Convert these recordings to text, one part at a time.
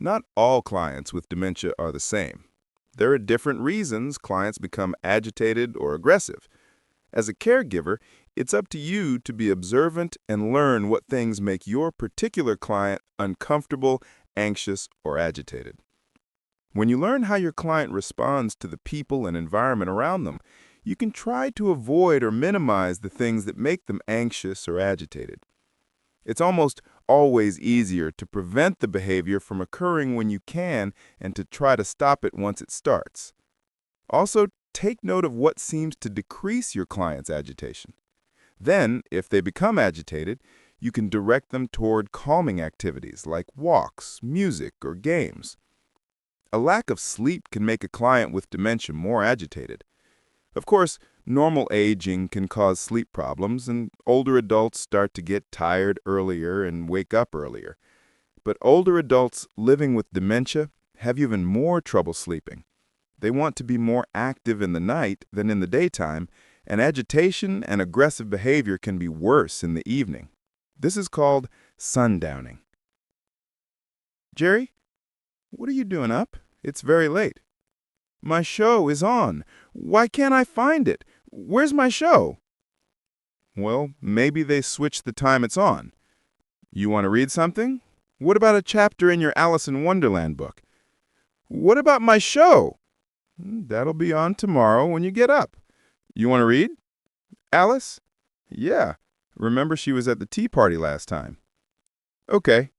Not all clients with dementia are the same. There are different reasons clients become agitated or aggressive. As a caregiver, it's up to you to be observant and learn what things make your particular client uncomfortable, anxious, or agitated. When you learn how your client responds to the people and environment around them, you can try to avoid or minimize the things that make them anxious or agitated. It's almost always easier to prevent the behavior from occurring when you can and to try to stop it once it starts. Also, take note of what seems to decrease your client's agitation. Then, if they become agitated, you can direct them toward calming activities like walks, music, or games. A lack of sleep can make a client with dementia more agitated. Of course, normal aging can cause sleep problems, and older adults start to get tired earlier and wake up earlier. But older adults living with dementia have even more trouble sleeping. They want to be more active in the night than in the daytime, and agitation and aggressive behavior can be worse in the evening. This is called sundowning. Jerry, what are you doing up? It's very late. My show is on. Why can't I find it? Where's my show? Well, maybe they switched the time it's on. You want to read something? What about a chapter in your Alice in Wonderland book? What about my show? That'll be on tomorrow when you get up. You want to read? Alice? Yeah. Remember she was at the tea party last time. Okay.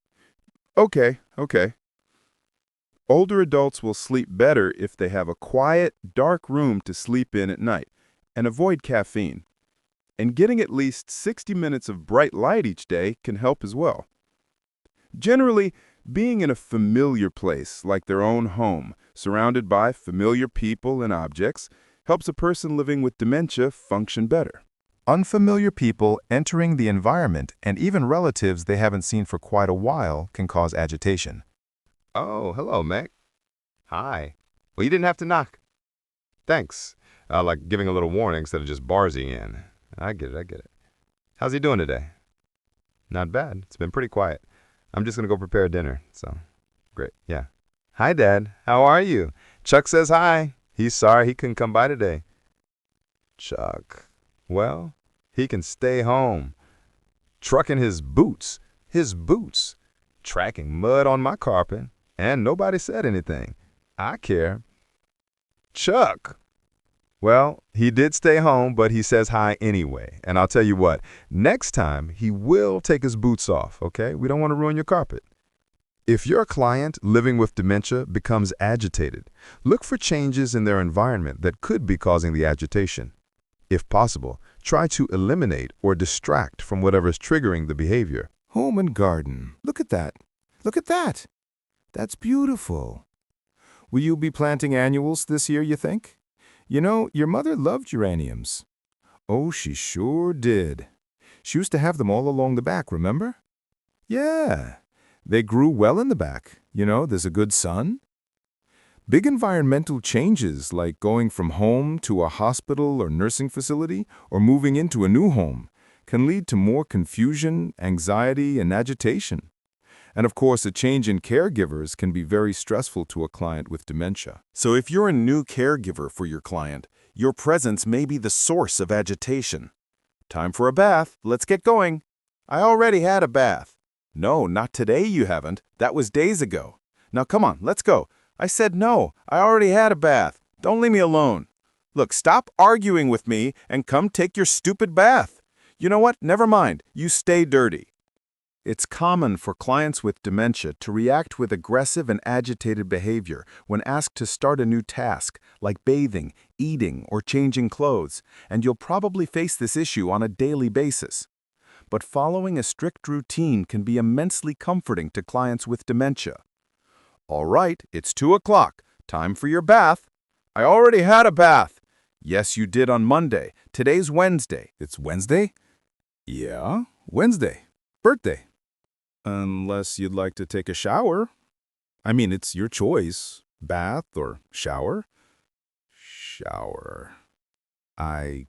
Older adults will sleep better if they have a quiet, dark room to sleep in at night and avoid caffeine. And getting at least 60 minutes of bright light each day can help as well. Generally, being in a familiar place like their own home, surrounded by familiar people and objects, helps a person living with dementia function better. Unfamiliar people entering the environment and even relatives they haven't seen for quite a while can cause agitation. Oh, hello, Mac. Hi. Well, you didn't have to knock. Thanks. Like giving a little warning instead of just barsing in. I get it. How's he doing today? Not bad. It's been pretty quiet. I'm just going to go prepare dinner, so great. Yeah. Hi, Dad. How are you? Chuck says hi. He's sorry he couldn't come by today. Chuck. Well, he can stay home. Trucking his boots. Tracking mud on my carpet. And nobody said anything. I care. Chuck. Well, he did stay home, but he says hi anyway. And I'll tell you what, next time he will take his boots off, okay? We don't want to ruin your carpet. If your client living with dementia becomes agitated, look for changes in their environment that could be causing the agitation. If possible, try to eliminate or distract from whatever's triggering the behavior. Home and garden. Look at that. Look at that. That's beautiful. Will you be planting annuals this year, you think? You know, your mother loved geraniums. Oh, she sure did. She used to have them all along the back, remember? Yeah, they grew well in the back. You know, there's a good sun. Big environmental changes like going from home to a hospital or nursing facility or moving into a new home can lead to more confusion, anxiety, and agitation. And of course, a change in caregivers can be very stressful to a client with dementia. So if you're a new caregiver for your client, your presence may be the source of agitation. Time for a bath. Let's get going. I already had a bath. No, not today you haven't. That was days ago. Now come on, let's go. I said no. I already had a bath. Don't leave me alone. Look, stop arguing with me and come take your stupid bath. You know what? Never mind. You stay dirty. It's common for clients with dementia to react with aggressive and agitated behavior when asked to start a new task, like bathing, eating, or changing clothes, and you'll probably face this issue on a daily basis. But following a strict routine can be immensely comforting to clients with dementia. All right, it's 2 o'clock. Time for your bath. I already had a bath. Yes, you did on Monday. Today's Wednesday. It's Wednesday? Yeah, Wednesday. Birthday. Unless you'd like to take a shower. I mean, it's your choice. Bath or shower? Shower. I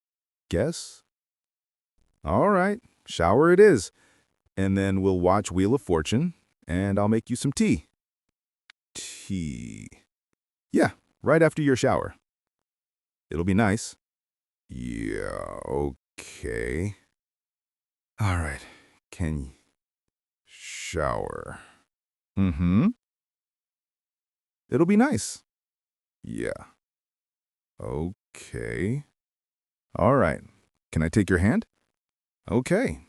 guess. All right, shower it is. And then we'll watch Wheel of Fortune, and I'll make you some tea. tea. Yeah, right after your shower. It'll be nice. Yeah, okay. All right. Can you shower? Mm-hmm. It'll be nice. Yeah. Okay. All right. Can I take your hand? Okay.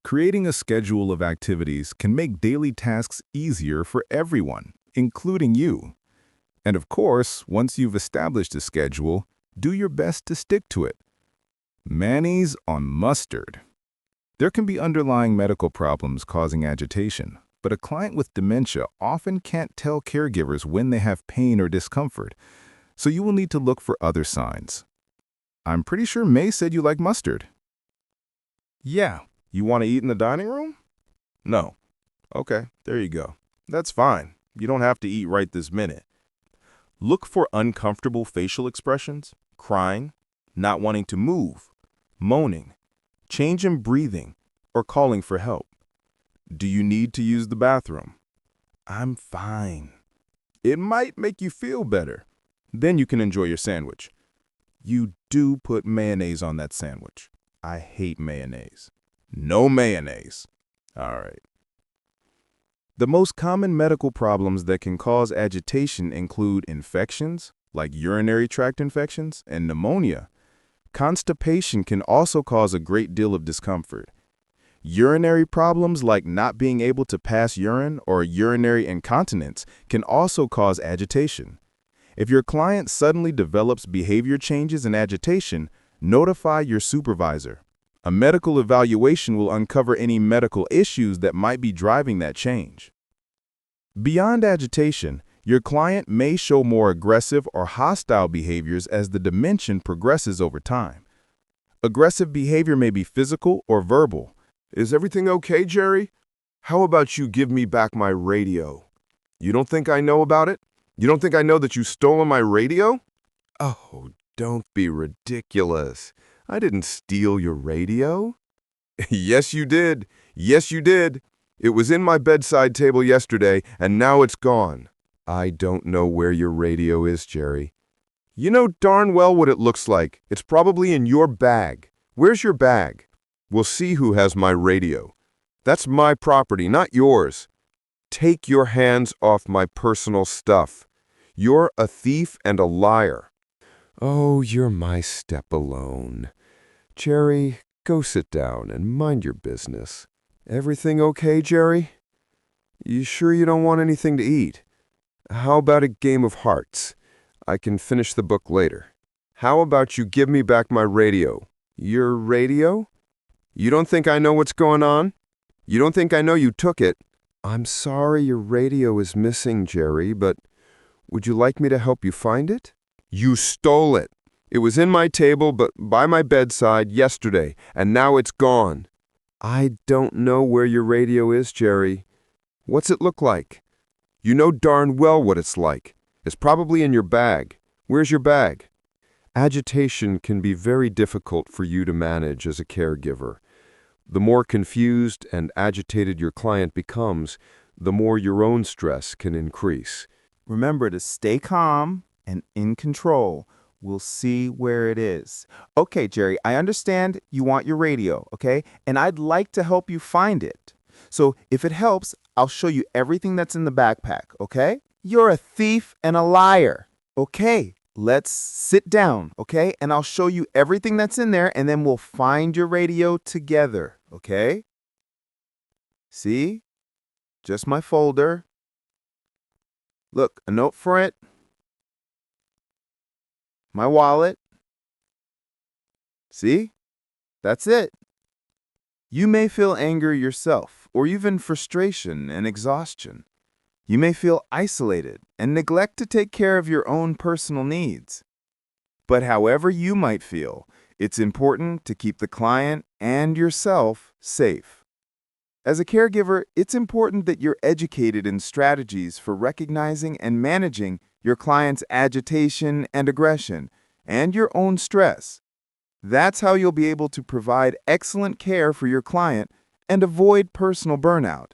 Creating a schedule of activities can make daily tasks easier for everyone, including you. And of course, once you've established a schedule, do your best to stick to it. Mayonnaise on mustard. There can be underlying medical problems causing agitation, but a client with dementia often can't tell caregivers when they have pain or discomfort, so you will need to look for other signs. I'm pretty sure May said you like mustard. Yeah. You want to eat in the dining room? No. Okay, there you go. That's fine. You don't have to eat right this minute. Look for uncomfortable facial expressions, crying, not wanting to move, moaning, change in breathing, or calling for help. Do you need to use the bathroom? I'm fine. It might make you feel better. Then you can enjoy your sandwich. You do put mayonnaise on that sandwich. I hate mayonnaise. No mayonnaise. All right. The most common medical problems that can cause agitation include infections, like urinary tract infections, and pneumonia. Constipation can also cause a great deal of discomfort. Urinary problems like not being able to pass urine or urinary incontinence can also cause agitation. If your client suddenly develops behavior changes and agitation, notify your supervisor. A medical evaluation will uncover any medical issues that might be driving that change. Beyond agitation, your client may show more aggressive or hostile behaviors as the dementia progresses over time. Aggressive behavior may be physical or verbal. Is everything okay, Jerry? How about you give me back my radio? You don't think I know about it? You don't think I know that you stolen my radio? Oh, don't be ridiculous. I didn't steal your radio. Yes, you did. Yes, you did. It was in my bedside table yesterday, and now it's gone. I don't know where your radio is, Jerry. You know darn well what it looks like. It's probably in your bag. Where's your bag? We'll see who has my radio. That's my property, not yours. Take your hands off my personal stuff. You're a thief and a liar. Oh, you're my step alone. Jerry, go sit down and mind your business. Everything okay, Jerry? You sure you don't want anything to eat? How about a game of hearts? I can finish the book later. How about you give me back my radio? Your radio? You don't think I know what's going on? You don't think I know you took it? I'm sorry your radio is missing, Jerry, but would you like me to help you find it? You stole it. It was in my table, but by my bedside yesterday, and now it's gone. I don't know where your radio is, Jerry. What's it look like? You know darn well what it's like. It's probably in your bag. Where's your bag? Agitation can be very difficult for you to manage as a caregiver. The more confused and agitated your client becomes, the more your own stress can increase. Remember to stay calm and in control. We'll see where it is. Okay, Jerry, I understand you want your radio, okay? And I'd like to help you find it. So if it helps, I'll show you everything that's in the backpack, okay? You're a thief and a liar. Okay, let's sit down, okay? And I'll show you everything that's in there, and then we'll find your radio together, okay? See? Just my folder. Look, a note for it. My wallet. See? That's it. You may feel anger yourself, or even frustration and exhaustion. You may feel isolated and neglect to take care of your own personal needs. But however you might feel, it's important to keep the client and yourself safe. As a caregiver, it's important that you're educated in strategies for recognizing and managing your client's agitation and aggression, and your own stress. That's how you'll be able to provide excellent care for your client and avoid personal burnout.